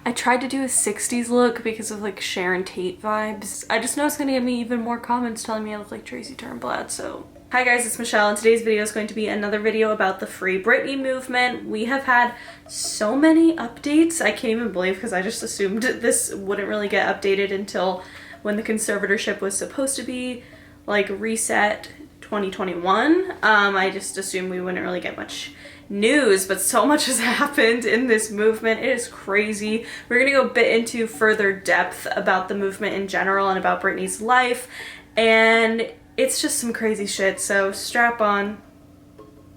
I tried to do a 60s look because of like Sharon Tate vibes. I just know it's gonna get me even more comments telling me I look like Tracy Turnblad, so. Hi guys, it's Michelle, and today's video is going to be another video about the Free Britney movement. We have had so many updates. I can't even believe, because I just assumed this wouldn't really get updated until when the conservatorship was supposed to be like reset 2021. I just assumed we wouldn't really get much news, but so much has happened in this movement. It is crazy. We're gonna go a bit into further depth about the movement in general and about Britney's life, and it's just some crazy shit, so strap on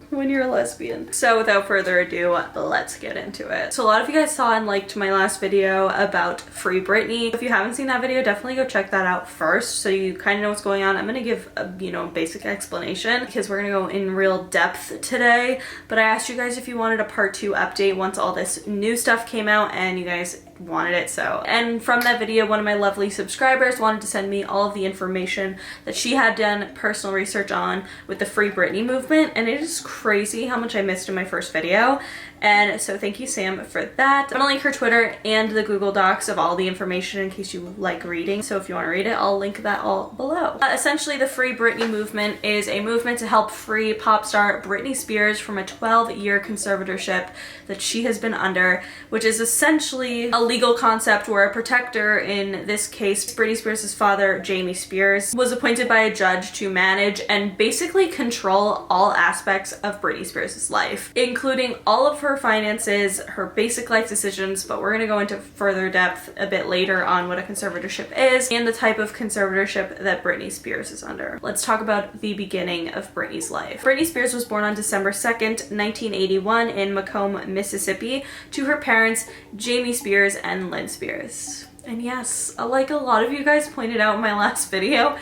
when you're a lesbian. So without further ado, let's get into it. So a lot of you guys saw and liked my last video about Free Britney. If you haven't seen that video, definitely go check that out first so you kind of know what's going on. I'm gonna give a, basic explanation because we're gonna go in real depth today, but I asked you guys if you wanted a part 2 update once all this new stuff came out, and you guys wanted it so. And from that video, one of my lovely subscribers wanted to send me all of the information that she had done personal research on with the Free Britney movement, and it is crazy how much I missed in my first video. And so thank you, Sam, for that. I'm gonna link her Twitter and the Google Docs of all the information in case you like reading. So if you want to read it, I'll link that all below. Essentially, the Free Britney movement is a movement to help free pop star Britney Spears from a 12-year conservatorship that she has been under, which is essentially a legal concept where a protector, in this case Britney Spears' father, Jamie Spears, was appointed by a judge to manage and basically control all aspects of Britney Spears' life, including all of her finances, her basic life decisions, but we're going to go into further depth a bit later on what a conservatorship is and the type of conservatorship that Britney Spears is under. Let's talk about the beginning of Britney's life. Britney Spears was born on December 2nd, 1981 in Macomb, Mississippi, to her parents, Jamie Spears and Lynn Spears. And yes, like a lot of you guys pointed out in my last video,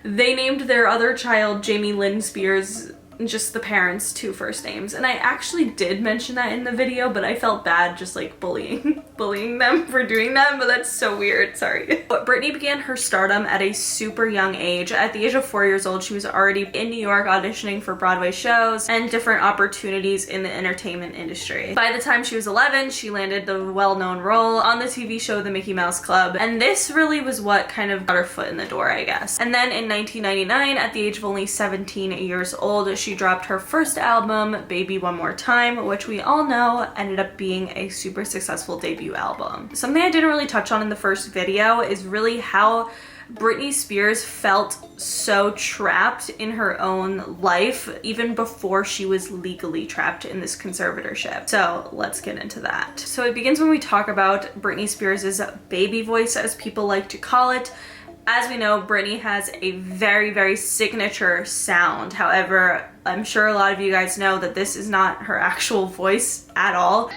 they named their other child Jamie Lynn Spears, just the parents' 2 first names. And I actually did mention that in the video, but I felt bad just like bullying them for doing that, but that's so weird, sorry. But Britney began her stardom at a super young age. At the age of 4 years old, she was already in New York auditioning for Broadway shows and different opportunities in the entertainment industry. By the time she was 11, she landed the well-known role on the TV show The Mickey Mouse Club, and this really was what kind of got her foot in the door, I guess. And then in 1999, at the age of only 17 years old, she dropped her first album, Baby One More Time, which we all know ended up being a super successful debut album. Something I didn't really touch on in the first video is really how Britney Spears felt so trapped in her own life even before she was legally trapped in this conservatorship. So let's get into that. So it begins when we talk about Britney Spears' baby voice, as people like to call it. As we know, Britney has a very, very signature sound. However, I'm sure a lot of you guys know that this is not her actual voice at all.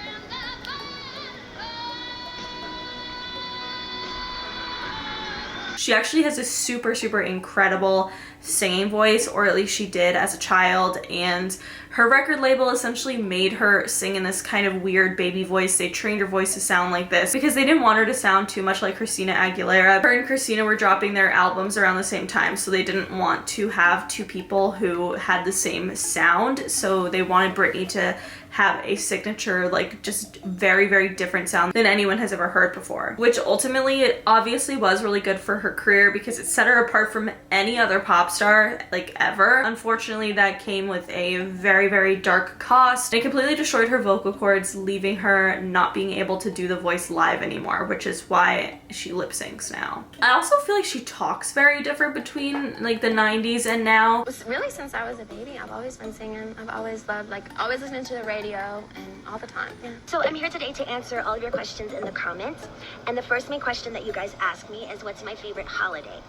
She actually has a super, super incredible singing voice, or at least she did as a child, and her record label essentially made her sing in this kind of weird baby voice. They trained her voice to sound like this because they didn't want her to sound too much like Christina Aguilera. Her and Christina were dropping their albums around the same time, so they didn't want to have 2 people who had the same sound, so they wanted Britney to have a signature, like just very, very different sound than anyone has ever heard before, which ultimately it obviously was really good for her career because it set her apart from any other pop star like ever. Unfortunately, that came with a very, very dark cost. It completely destroyed her vocal cords, leaving her not being able to do the voice live anymore, which is why she lip syncs now. I also feel like she talks very different between like the 90s and now. Really, since I was a baby, I've always been singing. I've always loved, always listening to the radio and all the time. Yeah. So I'm here today to answer all of your questions in the comments. And the first main question that you guys asked me is, what's my favorite holiday?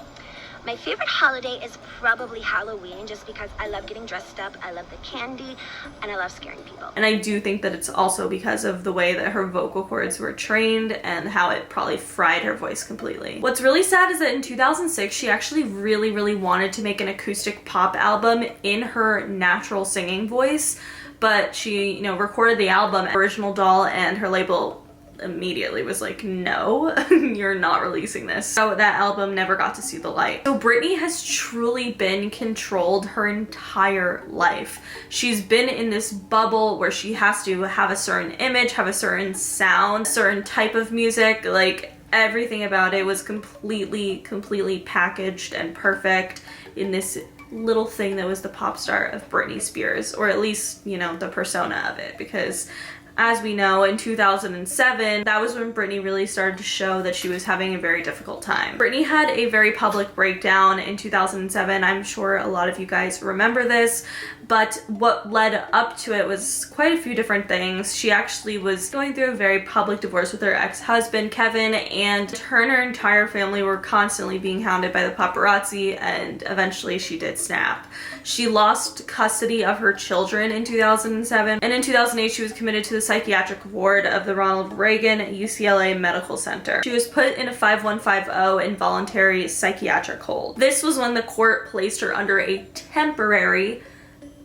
My favorite holiday is probably Halloween, just because I love getting dressed up, I love the candy, and I love scaring people. And I do think that it's also because of the way that her vocal cords were trained and how it probably fried her voice completely. What's really sad is that in 2006, she actually really, really wanted to make an acoustic pop album in her natural singing voice, but she, recorded the album Original Doll, and her label immediately was like, no, you're not releasing this. So that album never got to see the light. So Britney has truly been controlled her entire life. She's been in this bubble where she has to have a certain image, have a certain sound, certain type of music, like everything about it was completely packaged and perfect in this little thing that was the pop star of Britney Spears, or at least, you know, the persona of it, because as we know, in 2007, that was when Britney really started to show that she was having a very difficult time. Britney had a very public breakdown in 2007. I'm sure a lot of you guys remember this, but what led up to it was quite a few different things. She actually was going through a very public divorce with her ex-husband, Kevin, and her and her entire family were constantly being hounded by the paparazzi, and eventually she did snap. She lost custody of her children in 2007, and in 2008 she was committed to the psychiatric ward of the Ronald Reagan UCLA Medical Center. She was put in a 5150 involuntary psychiatric hold. This was when the court placed her under a temporary,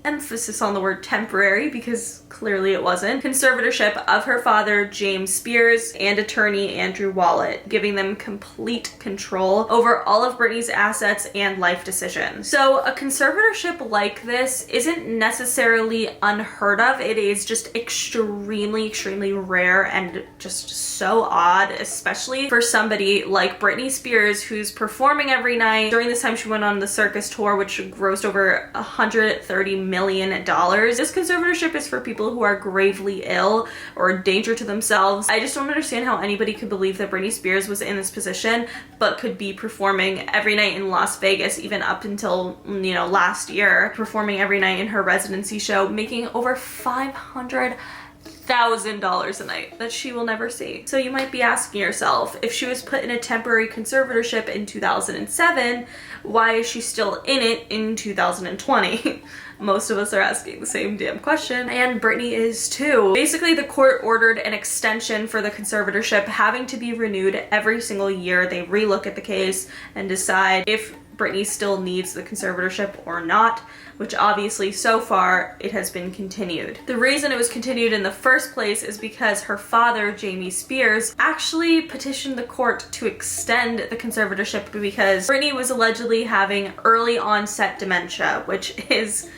emphasis on the word temporary because clearly it wasn't, conservatorship of her father, James Spears, and attorney Andrew Wallet, giving them complete control over all of Britney's assets and life decisions. So a conservatorship like this isn't necessarily unheard of. It is just extremely rare and just so odd, especially for somebody like Britney Spears, who's performing every night. During this time, she went on the circus tour, which grossed over $130 million. This conservatorship is for people who are gravely ill or a danger to themselves. I just don't understand how anybody could believe that Britney Spears was in this position but could be performing every night in Las Vegas, even up until, you know, last year, performing every night in her residency show, making over $500,000 a night that she will never see. So you might be asking yourself, if she was put in a temporary conservatorship in 2007, why is she still in it in 2020? Most of us are asking the same damn question, and Britney is too. Basically, the court ordered an extension for the conservatorship having to be renewed every single year. They relook at the case and decide if Britney still needs the conservatorship or not, which obviously so far it has been continued. The reason it was continued in the first place is because her father, Jamie Spears, actually petitioned the court to extend the conservatorship because Britney was allegedly having early onset dementia, which is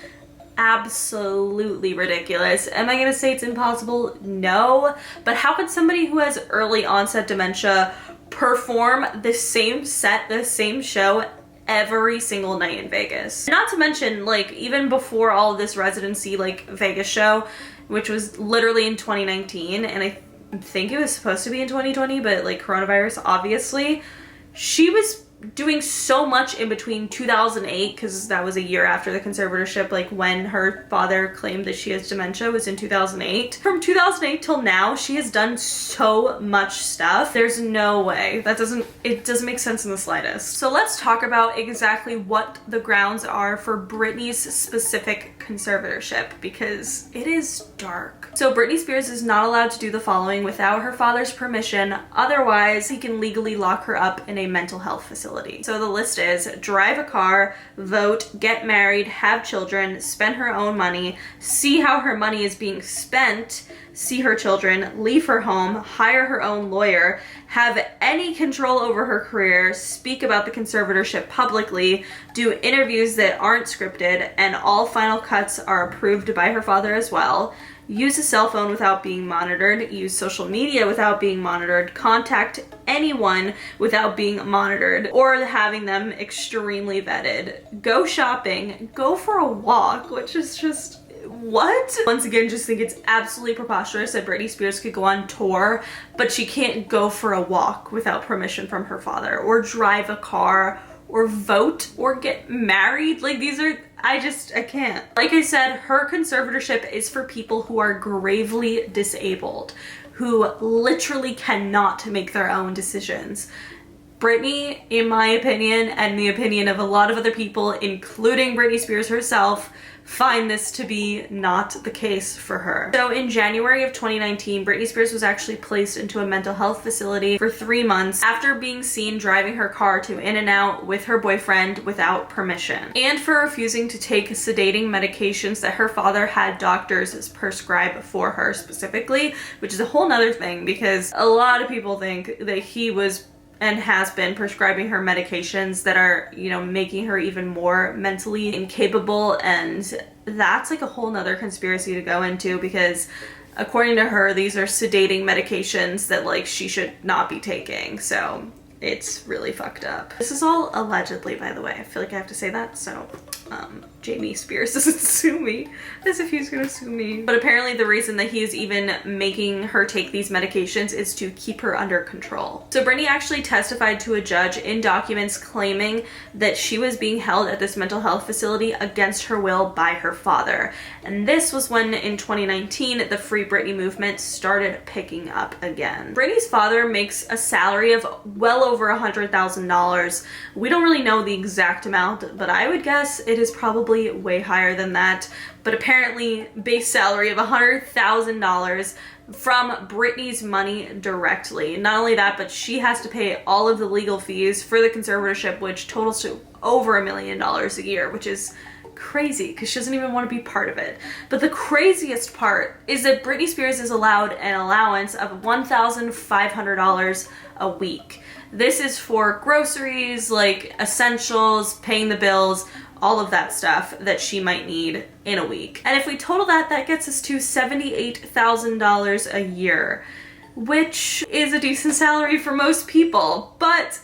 absolutely ridiculous. Am I gonna say it's impossible? No. But how could somebody who has early onset dementia perform the same set, the same show every single night in Vegas? Not to mention, like, even before all of this residency, like, Vegas show, which was literally in 2019, and I think it was supposed to be in 2020, but like coronavirus, obviously, she was doing so much in between 2008, because that was a year after the conservatorship, like when her father claimed that she has dementia was in 2008. From 2008 till now, she has done so much stuff. There's no way. It doesn't make sense in the slightest. So let's talk about exactly what the grounds are for Britney's specific conservatorship, because it is dark. So Britney Spears is not allowed to do the following without her father's permission, otherwise he can legally lock her up in a mental health facility. So the list is: drive a car, vote, get married, have children, spend her own money, see how her money is being spent, see her children, leave her home, hire her own lawyer, have any control over her career, speak about the conservatorship publicly, do interviews that aren't scripted, and all final cuts are approved by her father as well, use a cell phone without being monitored, use social media without being monitored, contact anyone without being monitored or having them extremely vetted, go shopping, go for a walk, which is just, what? Once again, just think it's absolutely preposterous that Britney Spears could go on tour, but she can't go for a walk without permission from her father, or drive a car, or vote, or get married. Like, these are, I can't. Like I said, her conservatorship is for people who are gravely disabled, who literally cannot make their own decisions. Britney, in my opinion, and the opinion of a lot of other people, including Britney Spears herself, find this to be not the case for her. So in January of 2019, Britney Spears was actually placed into a mental health facility for 3 months after being seen driving her car to In-N-Out with her boyfriend without permission, and for refusing to take sedating medications that her father had doctors prescribe for her specifically, which is a whole nother thing because a lot of people think that he was and has been prescribing her medications that are, you know, making her even more mentally incapable, and that's like a whole nother conspiracy to go into because according to her, these are sedating medications that like she should not be taking. So it's really fucked up. This is all allegedly, by the way. I feel like I have to say that, so Jamie Spears doesn't sue me, as if he's gonna sue me. But apparently the reason that he's even making her take these medications is to keep her under control. So Britney actually testified to a judge in documents claiming that she was being held at this mental health facility against her will by her father. And this was when in 2019, the Free Britney movement started picking up again. Britney's father makes a salary of well over $100,000. We don't really know the exact amount, but I would guess it is probably way higher than that. But apparently base salary of $100,000 from Britney's money directly. Not only that, but she has to pay all of the legal fees for the conservatorship, which totals to over $1 million a year, which is crazy because she doesn't even want to be part of it. But the craziest part is that Britney Spears is allowed an allowance of $1,500 a week. This is for groceries, like essentials, paying the bills, all of that stuff that she might need in a week. And if we total that, that gets us to $78,000 a year, which is a decent salary for most people. But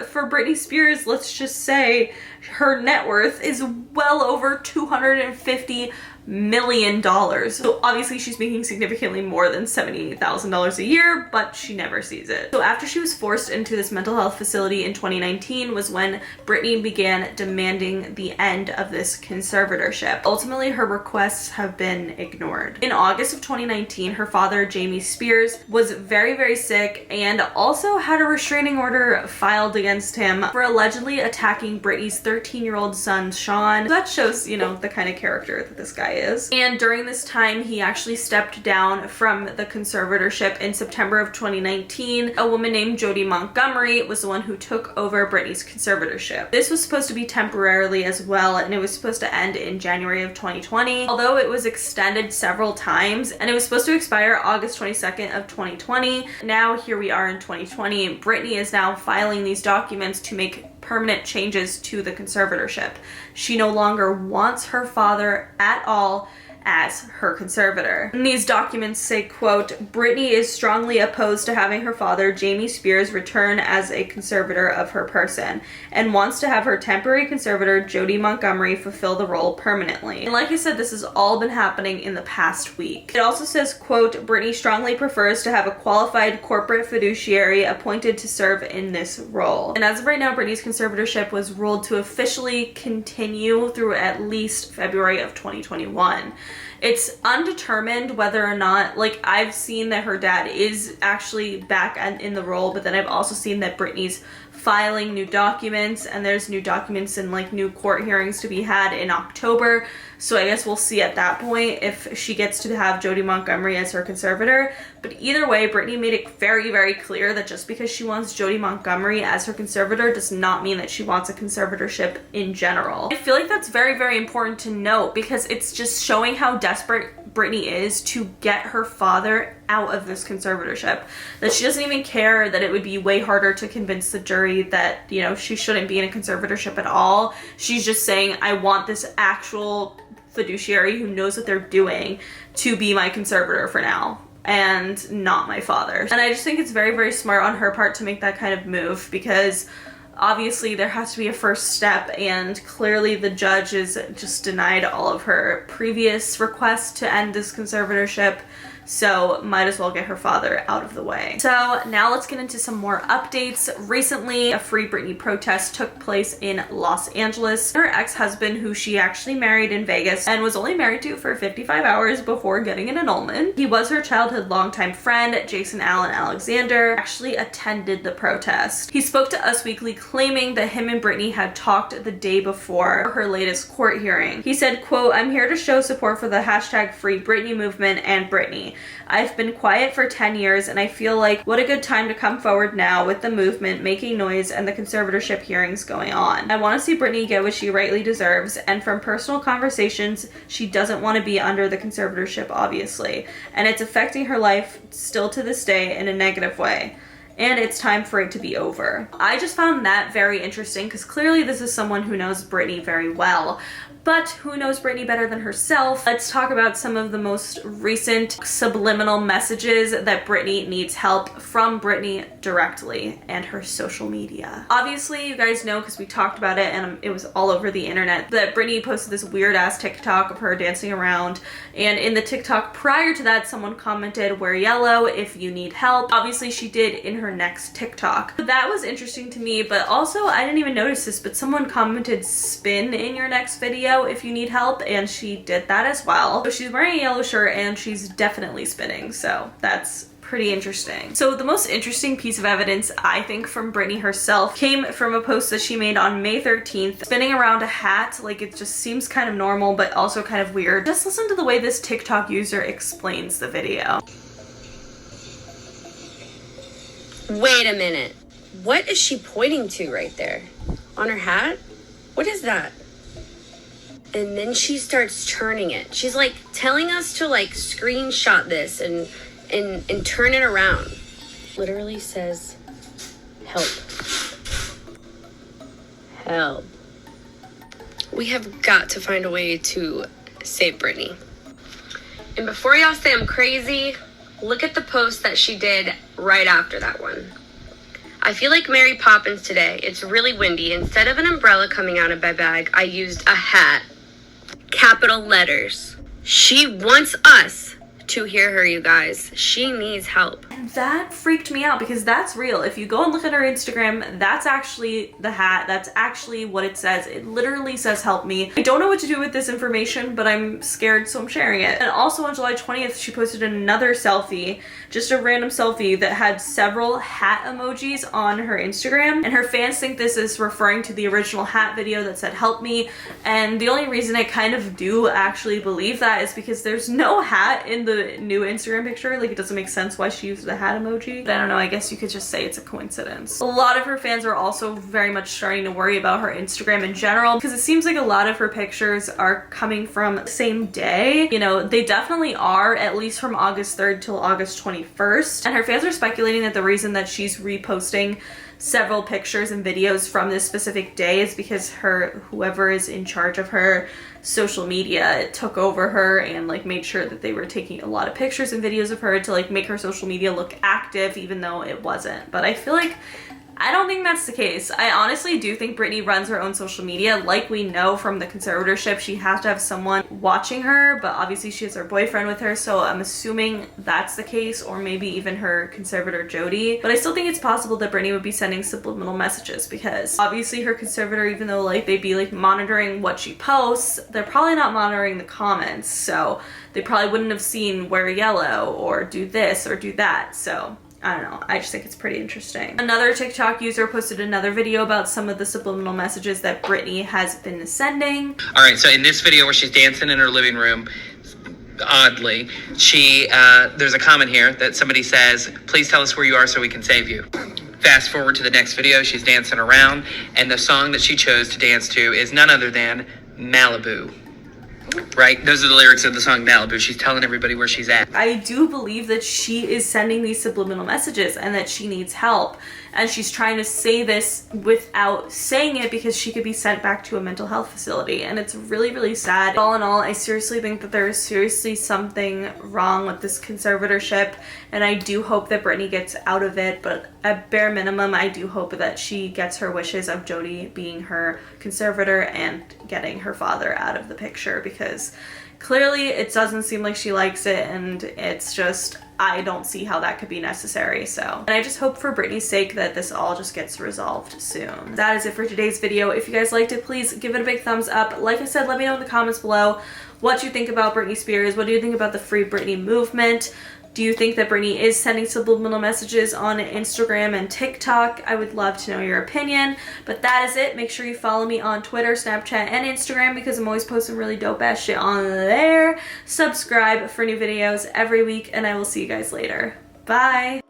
for Britney Spears, let's just say her net worth is well over $250 million. So obviously she's making significantly more than $78,000 a year, but she never sees it. So after she was forced into this mental health facility in 2019 was when Britney began demanding the end of this conservatorship. Ultimately, her requests have been ignored. In August of 2019, her father, Jamie Spears, was very, very sick and also had a restraining order filed against him for allegedly attacking Britney's 13-year-old son, Sean. That shows, you know, the kind of character that this guy is. And during this time, he actually stepped down from the conservatorship in September of 2019. A woman named Jody Montgomery was the one who took over Britney's conservatorship. This was supposed to be temporarily as well, and it was supposed to end in January of 2020, although it was extended several times, and it was supposed to expire August 22nd of 2020. Now here we are in 2020. Britney is now filing these documents to make permanent changes to the conservatorship. She no longer wants her father at all as her conservator. And these documents say, quote, Britney is strongly opposed to having her father, Jamie Spears, return as a conservator of her person and wants to have her temporary conservator, Jody Montgomery, fulfill the role permanently. And like I said, this has all been happening in the past week. It also says, quote, Britney strongly prefers to have a qualified corporate fiduciary appointed to serve in this role. And as of right now, Britney's conservatorship was ruled to officially continue through at least February of 2021. It's undetermined whether or not, like, I've seen that her dad is actually back in the role, but then I've also seen that Britney's filing new documents, and there's new documents and like new court hearings to be had in October. So I guess we'll see at that point if she gets to have Jody Montgomery as her conservator. But either way, Britney made it very, very clear that just because she wants Jody Montgomery as her conservator does not mean that she wants a conservatorship in general. I feel like that's very, very important to note because it's just showing how desperate Britney is to get her father out of this conservatorship. That she doesn't even care that it would be way harder to convince the jury that, you know, she shouldn't be in a conservatorship at all. She's just saying, I want this actual fiduciary who knows what they're doing to be my conservator for now and not my father. And I just think it's very, very smart on her part to make that kind of move because obviously there has to be a first step, and clearly the judge has just denied all of her previous requests to end this conservatorship. so might as well get her father out of the way. So now let's get into some more updates. Recently, a Free Britney protest took place in Los Angeles. Her ex-husband, who she actually married in Vegas and was only married to for 55 hours before getting an annulment. He was her childhood longtime friend, Jason Allen Alexander, actually attended the protest. He spoke to Us Weekly claiming that him and Britney had talked the day before her latest court hearing. He said, quote, "I'm here to show support for the hashtag Free Britney movement and Britney. I've been quiet for 10 years and I feel like what a good time to come forward now with the movement making noise and the conservatorship hearings going on. I want to see Britney get what she rightly deserves, and from personal conversations, she doesn't want to be under the conservatorship, obviously, and it's affecting her life still to this day in a negative way. And it's time for it to be over." I just found that very interesting because clearly this is someone who knows Britney very well. But who knows Britney better than herself? Let's talk about some of the most recent subliminal messages that Britney needs help from Britney directly and her social media. Obviously, you guys know because we talked about it and it was all over the internet that Britney posted this weird ass TikTok of her dancing around. And in the TikTok prior to that, someone commented, "Wear yellow if you need help." Obviously, she did in her next TikTok. That was interesting to me, but also I didn't even notice this, but someone commented, "Spin in your next video if you need help," and she did that as well. So she's wearing a yellow shirt and she's definitely spinning, so that's pretty interesting. So the most interesting piece of evidence, I think, from Britney herself came from a post that she made on May 13th, spinning around a hat. Like, it just seems kind of normal, but also kind of weird. Just listen to the way this TikTok user explains the video. Wait a minute. What is she pointing to right there? On her hat? What is that? And then she starts turning it. She's like telling us to like screenshot this and turn it around. Literally says, "Help. Help." We have got to find a way to save Britney. And before y'all say I'm crazy, look at the post that she did right after that one. "I feel like Mary Poppins today. It's really windy. Instead of an umbrella coming out of my bag, I used a hat. Capital letters. She wants us to hear her, you guys. She needs help." And that freaked me out because that's real. If you go and look at her Instagram, that's actually the hat. That's actually what it says. It literally says "help me." I don't know what to do with this information, but I'm scared, so I'm sharing it. And also on July 20th, she posted another selfie, just a random selfie that had several hat emojis on her Instagram. And her fans think this is referring to the original hat video that said "help me." And the only reason I kind of do actually believe that is because there's no hat in the new Instagram picture. Like, it doesn't make sense why she used the hat emoji. But I don't know, I guess you could just say it's a coincidence. A lot of her fans are also very much starting to worry about her Instagram in general because it seems like a lot of her pictures are coming from the same day. You know, they definitely are, at least from August 3rd till August 21st. And her fans are speculating that the reason that she's reposting several pictures and videos from this specific day is because whoever is in charge of her social media took over her and like made sure that they were taking a lot of pictures and videos of her to like make her social media look active, even though it wasn't. But I feel like I don't think that's the case. I honestly do think Britney runs her own social media. Like we know from the conservatorship, she has to have someone watching her, but obviously she has her boyfriend with her, so I'm assuming that's the case, or maybe even her conservator Jody. But I still think it's possible that Britney would be sending subliminal messages because obviously her conservator, even though like they'd be like monitoring what she posts, they're probably not monitoring the comments, so they probably wouldn't have seen wear yellow or do this or do that. So I don't know, I just think it's pretty interesting. Another TikTok user posted another video about some of the subliminal messages that Britney has been sending. All right, so in this video where she's dancing in her living room, oddly, there's a comment here that somebody says, "Please tell us where you are so we can save you." Fast forward to the next video, she's dancing around, and the song that she chose to dance to is none other than Malibu. Right? Those are the lyrics of the song Malibu. She's telling everybody where she's at. I do believe that she is sending these subliminal messages and that she needs help. And she's trying to say this without saying it because she could be sent back to a mental health facility. And it's really, really sad. All in all, I seriously think that there is seriously something wrong with this conservatorship. And I do hope that Britney gets out of it. But at bare minimum, I do hope that she gets her wishes of Jody being her conservator and getting her father out of the picture, because Clearly it doesn't seem like she likes it, and it's just, I don't see how that could be necessary. So, and I just hope for Britney's sake that this all just gets resolved soon. That is it for today's video. If you guys liked it, please give it a big thumbs up. Like I said, let me know in the comments below what you think about Britney Spears. What do you think about the Free Britney movement? Do you think that Britney is sending subliminal messages on Instagram and TikTok? I would love to know your opinion. But that is it. Make sure you follow me on Twitter, Snapchat, and Instagram because I'm always posting really dope ass shit on there. Subscribe for new videos every week, and I will see you guys later. Bye!